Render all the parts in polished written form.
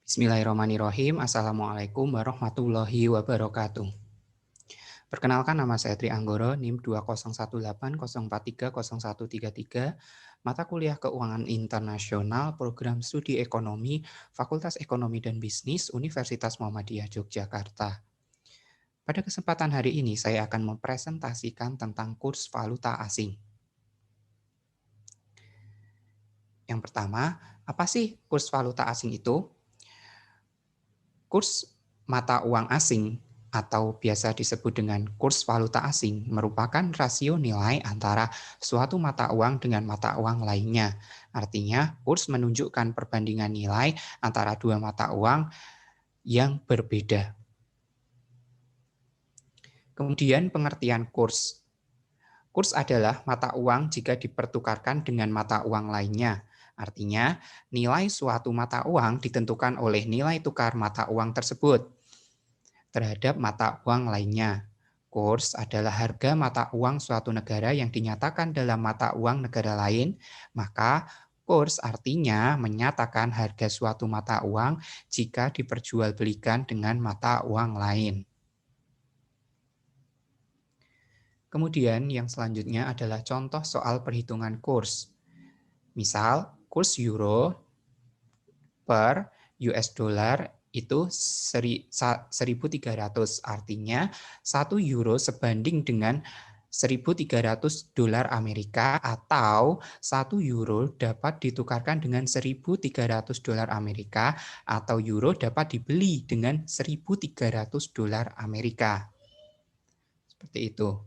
Bismillahirrahmanirrahim. Assalamualaikum warahmatullahi wabarakatuh. Perkenalkan, nama saya Tri Anggoro, NIM 20180430133, mata kuliah Keuangan Internasional, Program Studi Ekonomi, Fakultas Ekonomi dan Bisnis, Universitas Muhammadiyah Yogyakarta. Pada kesempatan hari ini saya akan mempresentasikan tentang kurs valuta asing. Yang pertama, apa sih kurs valuta asing itu? Kurs mata uang asing atau biasa disebut dengan kurs valuta asing merupakan rasio nilai antara suatu mata uang dengan mata uang lainnya. Artinya, kurs menunjukkan perbandingan nilai antara dua mata uang yang berbeda. Kemudian pengertian kurs. Kurs adalah mata uang jika dipertukarkan dengan mata uang lainnya. Artinya, nilai suatu mata uang ditentukan oleh nilai tukar mata uang tersebut terhadap mata uang lainnya. Kurs adalah harga mata uang suatu negara yang dinyatakan dalam mata uang negara lain, maka kurs artinya menyatakan harga suatu mata uang jika diperjualbelikan dengan mata uang lain. Kemudian yang selanjutnya adalah contoh soal perhitungan kurs. Misal, kurs euro per US dollar itu 1.300, artinya 1 euro sebanding dengan 1.300 dolar Amerika, atau 1 euro dapat ditukarkan dengan 1.300 dolar Amerika, atau euro dapat dibeli dengan 1.300 dolar Amerika. Seperti itu.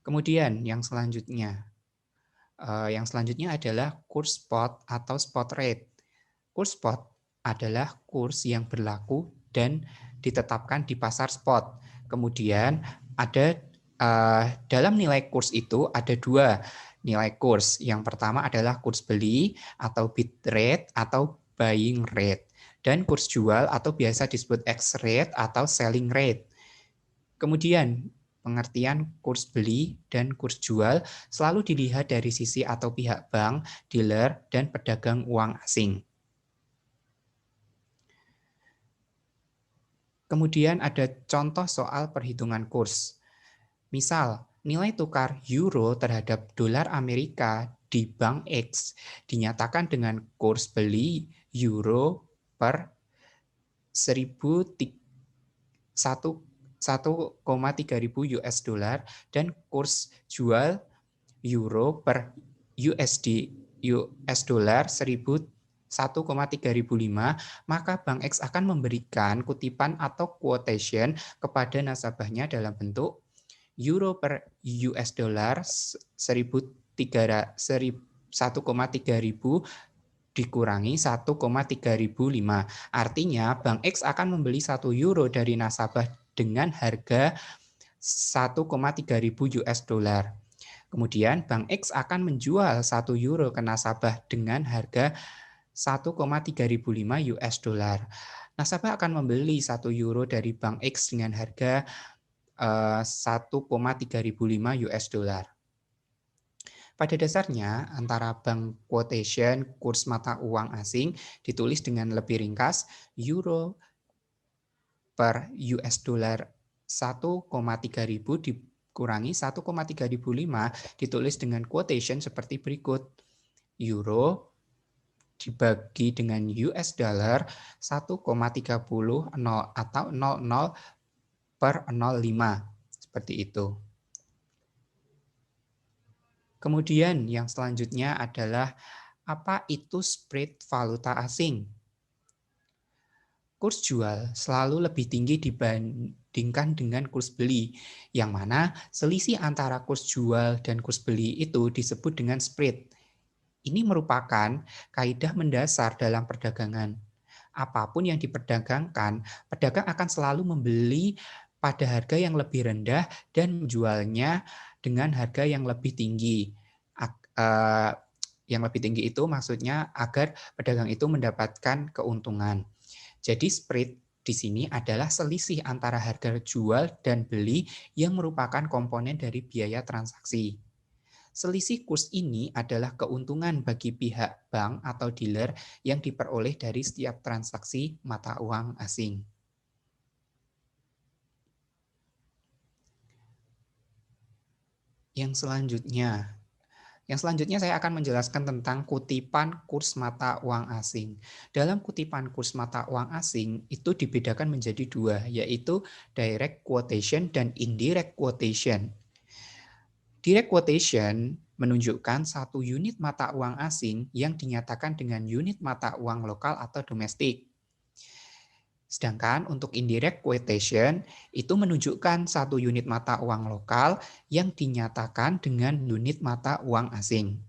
Kemudian yang selanjutnya adalah kurs spot atau spot rate. Kurs spot adalah kurs yang berlaku dan ditetapkan di pasar spot. Kemudian ada dalam nilai kurs itu ada dua nilai kurs. Yang pertama adalah kurs beli atau bid rate atau buying rate, dan kurs jual atau biasa disebut X rate atau selling rate. Kemudian pengertian kurs beli dan kurs jual selalu dilihat dari sisi atau pihak bank, dealer, dan pedagang uang asing. Kemudian ada contoh soal perhitungan kurs. Misal, nilai tukar euro terhadap dolar Amerika di Bank X dinyatakan dengan kurs beli euro per 1,3 US dollar dan kurs jual euro per US dollar 1,305, maka Bank X akan memberikan kutipan atau quotation kepada nasabahnya dalam bentuk euro per US dollar 1,300 dikurangi 1,305. Artinya Bank X akan membeli 1 euro dari nasabah dengan harga 1,300 US dollar. Kemudian Bank X akan menjual 1 euro ke nasabah dengan harga 1,305 US dollar. Nasabah akan membeli 1 euro dari Bank X dengan harga 1,305 US dollar. Pada dasarnya, antara bank quotation kurs mata uang asing ditulis dengan lebih ringkas euro per US dollar 1,300 dikurangi 1,305 ditulis dengan quotation seperti berikut. Euro dibagi dengan US dollar 1,30 atau 00 per 05. Seperti itu. Kemudian yang selanjutnya adalah apa itu spread valuta asing? Kurs jual selalu lebih tinggi dibandingkan dengan kurs beli, yang mana selisih antara kurs jual dan kurs beli itu disebut dengan spread. Ini merupakan kaidah mendasar dalam perdagangan. Apapun yang diperdagangkan, pedagang akan selalu membeli pada harga yang lebih rendah dan menjualnya dengan harga yang lebih tinggi. Yang lebih tinggi itu maksudnya agar pedagang itu mendapatkan keuntungan. Jadi spread di sini adalah selisih antara harga jual dan beli yang merupakan komponen dari biaya transaksi. Selisih kurs ini adalah keuntungan bagi pihak bank atau dealer yang diperoleh dari setiap transaksi mata uang asing. Yang selanjutnya saya akan menjelaskan tentang kutipan kurs mata uang asing. Dalam kutipan kurs mata uang asing itu dibedakan menjadi dua, yaitu direct quotation dan indirect quotation. Direct quotation menunjukkan satu unit mata uang asing yang dinyatakan dengan unit mata uang lokal atau domestik. Sedangkan untuk indirect quotation itu menunjukkan satu unit mata uang lokal yang dinyatakan dengan unit mata uang asing.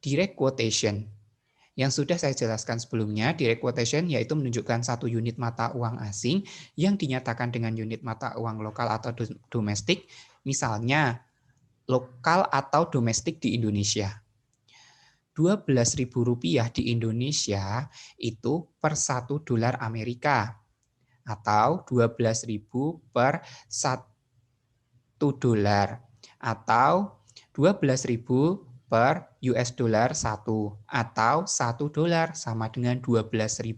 Direct quotation yang sudah saya jelaskan sebelumnya, direct quotation yaitu menunjukkan satu unit mata uang asing yang dinyatakan dengan unit mata uang lokal atau domestik, misalnya lokal atau domestik di Indonesia. Rp12.000 di Indonesia itu per $1 Amerika atau 12.000 per $1 atau 12.000 per US dollar 1 atau $1 sama dengan Rp12.000.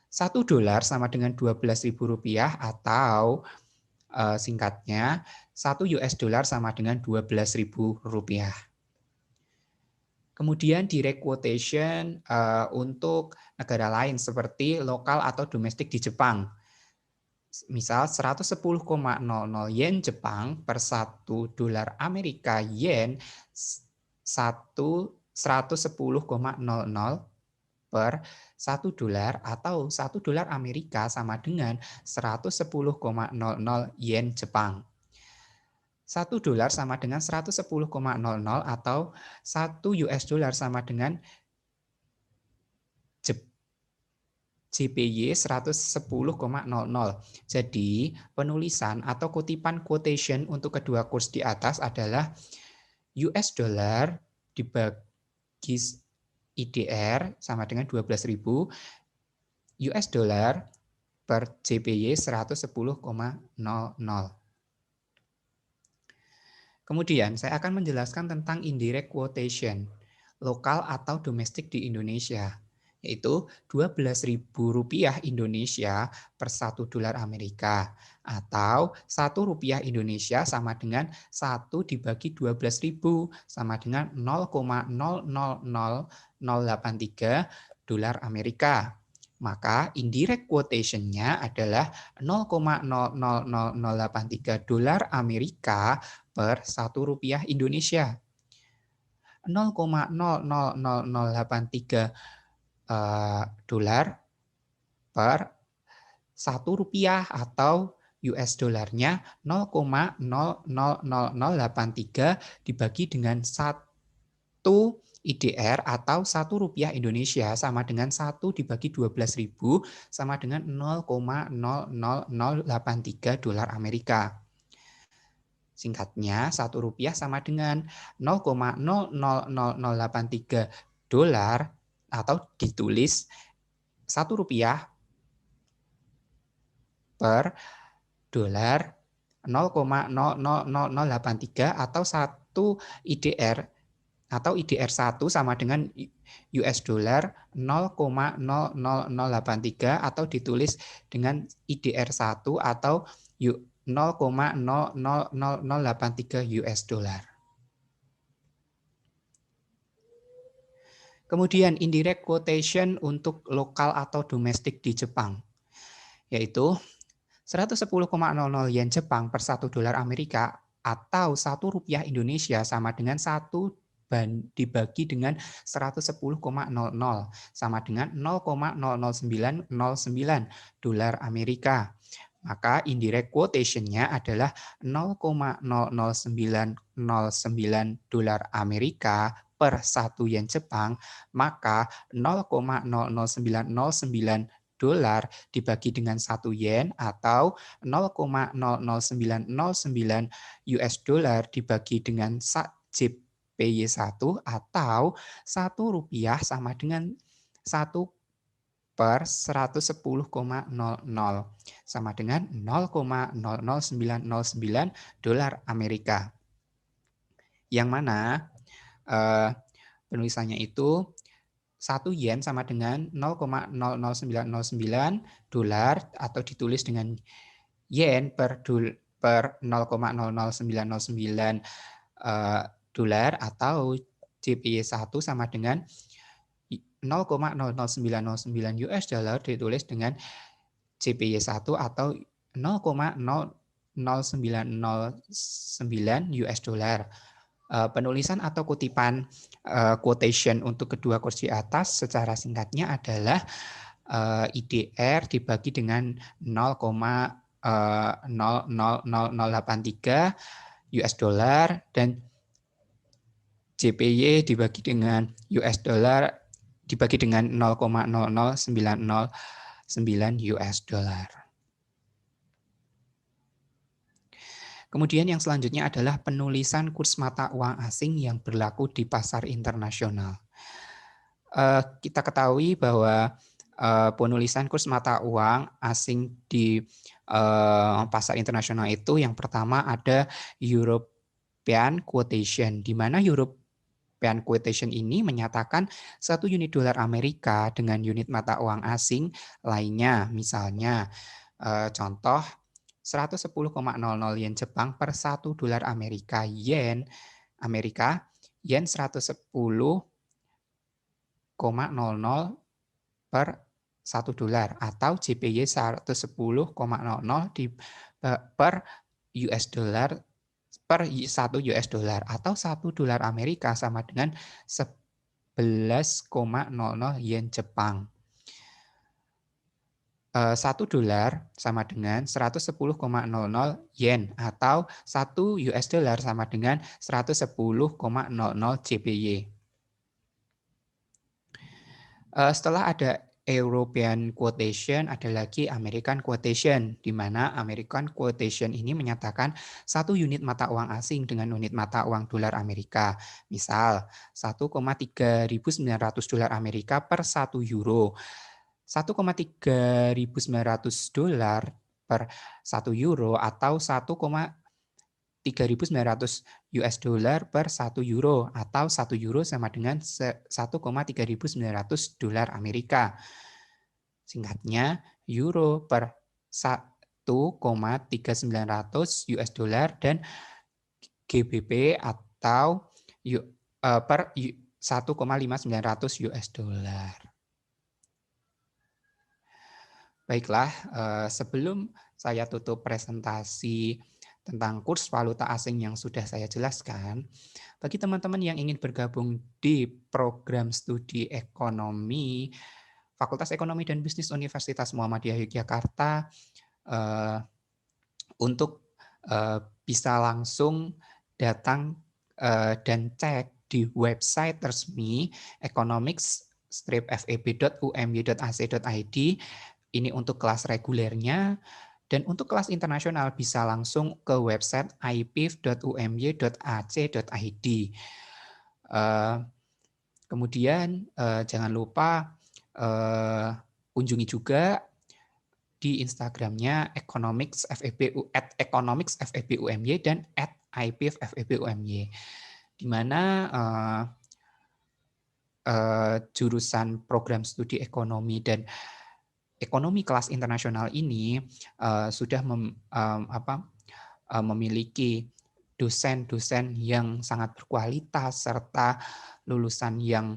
$1 sama dengan Rp12.000 atau singkatnya 1 US dollar sama dengan Rp12.000. Kemudian direct quotation untuk negara lain seperti lokal atau domestik di Jepang. Misal 110,00 yen Jepang per $1 Amerika yen 110,00 per $1 atau $1 Amerika sama dengan 110,00 yen Jepang. $1 sama dengan 110,00 atau 1 US dollar sama dengan JPY 110,00. Jadi, penulisan atau kutipan quotation untuk kedua kurs di atas adalah US dollar dibagi IDR sama dengan 12.000, US dollar per JPY 110,00. Kemudian saya akan menjelaskan tentang indirect quotation, lokal atau domestik di Indonesia, yaitu Rp12.000 Indonesia per $1 Amerika atau Rp1 Indonesia sama dengan 1 dibagi 12.000 sama dengan 0,000083 dolar Amerika. Maka indirect quotation-nya adalah 0,000083 dolar Amerika per Rp1 Indonesia. 0,000083 dolar per Rp1 atau US dolarnya 0,000083 dibagi dengan 1 IDR atau Rp1 Indonesia sama dengan 1 dibagi 12.000 sama dengan 0,00083 dolar Amerika. Singkatnya, Rp1 sama dengan 0,00083 dolar atau ditulis Rp1 per dolar 0,00083 atau 1 IDR atau IDR 1 sama dengan US dollar 0,00083 atau ditulis dengan IDR 1 atau 0,00083 US dollar. Kemudian indirect quotation untuk lokal atau domestik di Jepang, yaitu 110,00 yen Jepang per $1 Amerika atau Rp1 Indonesia sama dengan 1 dibagi dengan 110,00 sama dengan 0,00909 dolar Amerika. Maka indirect quotation-nya adalah 0,00909 dolar Amerika per 1 yen Jepang, maka 0,00909 dolar dibagi dengan 1 yen atau 0,00909 US dollar dibagi dengan JPY 1 atau Rp1 sama dengan 1 per 110,00 sama dengan 0,00909 dolar Amerika. Yang mana penulisannya itu 1 yen sama dengan 0,00909 dolar atau ditulis dengan yen per 0,00909 dolar atau JPY1 sama dengan 0,00909 US dollar ditulis dengan JPY1 atau 0,00909 US dollar. Penulisan atau kutipan quotation untuk kedua kurs di atas secara singkatnya adalah IDR dibagi dengan 0,00083 US dollar dan JPY dibagi dengan US dollar dibagi dengan 0,00909 US dollar. Kemudian yang selanjutnya adalah penulisan kurs mata uang asing yang berlaku di pasar internasional. Kita ketahui bahwa penulisan kurs mata uang asing di pasar internasional itu yang pertama ada European quotation, di mana European quotation ini menyatakan 1 unit dolar Amerika dengan unit mata uang asing lainnya, misalnya contoh 110,00 yen Jepang per 1 dolar Amerika, yen 110,00 per 1 dolar atau JPY 110,00 per US dollar per 1 US dollar atau 1 dolar Amerika sama dengan 11,00 yen Jepang. 1 dolar sama dengan 110,00 yen atau 1 US dollar sama dengan 110,00 JPY. Setelah ada European quotation, ada lagi American quotation, di mana American quotation ini menyatakan 1 unit mata uang asing dengan unit mata uang dolar Amerika. Misal 1,3900 dolar Amerika per 1 euro. 1,3900 dolar per 1 euro atau 1,3900 US dollar per 1 euro atau 1 euro sama dengan 1,3900 dolar Amerika. Singkatnya, euro per 1,3900 US dollar dan GBP atau per 1,5900 US dollar. Baiklah, sebelum saya tutup presentasi tentang kurs valuta asing yang sudah saya jelaskan, bagi teman-teman yang ingin bergabung di program studi ekonomi Fakultas Ekonomi dan Bisnis Universitas Muhammadiyah Yogyakarta, untuk bisa langsung datang dan cek di website resmi economics-feb.umy.ac.id. Ini untuk kelas regulernya, dan untuk kelas internasional bisa langsung ke website ipif.umy.ac.id. Kemudian jangan lupa kunjungi juga di Instagramnya economics_feb.umy dan @ipif_feb.umy, di mana jurusan program studi ekonomi dan ekonomi kelas internasional ini sudah memiliki dosen-dosen yang sangat berkualitas serta lulusan yang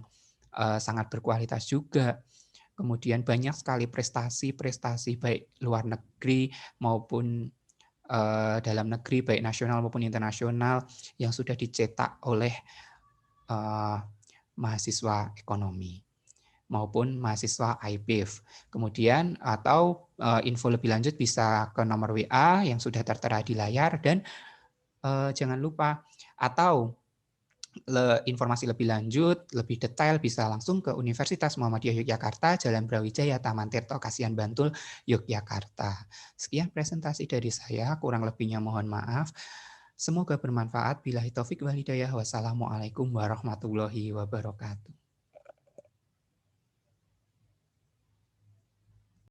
sangat berkualitas juga. Kemudian banyak sekali prestasi-prestasi baik luar negeri maupun dalam negeri, baik nasional maupun internasional yang sudah dicetak oleh mahasiswa ekonomi maupun mahasiswa IPIF. Kemudian atau info lebih lanjut bisa ke nomor WA yang sudah tertera di layar, dan jangan lupa atau informasi lebih lanjut, lebih detail bisa langsung ke Universitas Muhammadiyah Yogyakarta, Jalan Brawijaya, Taman Tirto, Kasihan Bantul, Yogyakarta. Sekian presentasi dari saya, kurang lebihnya mohon maaf. Semoga bermanfaat. Billahi taufik wal hidayah. Wassalamualaikum warahmatullahi wabarakatuh.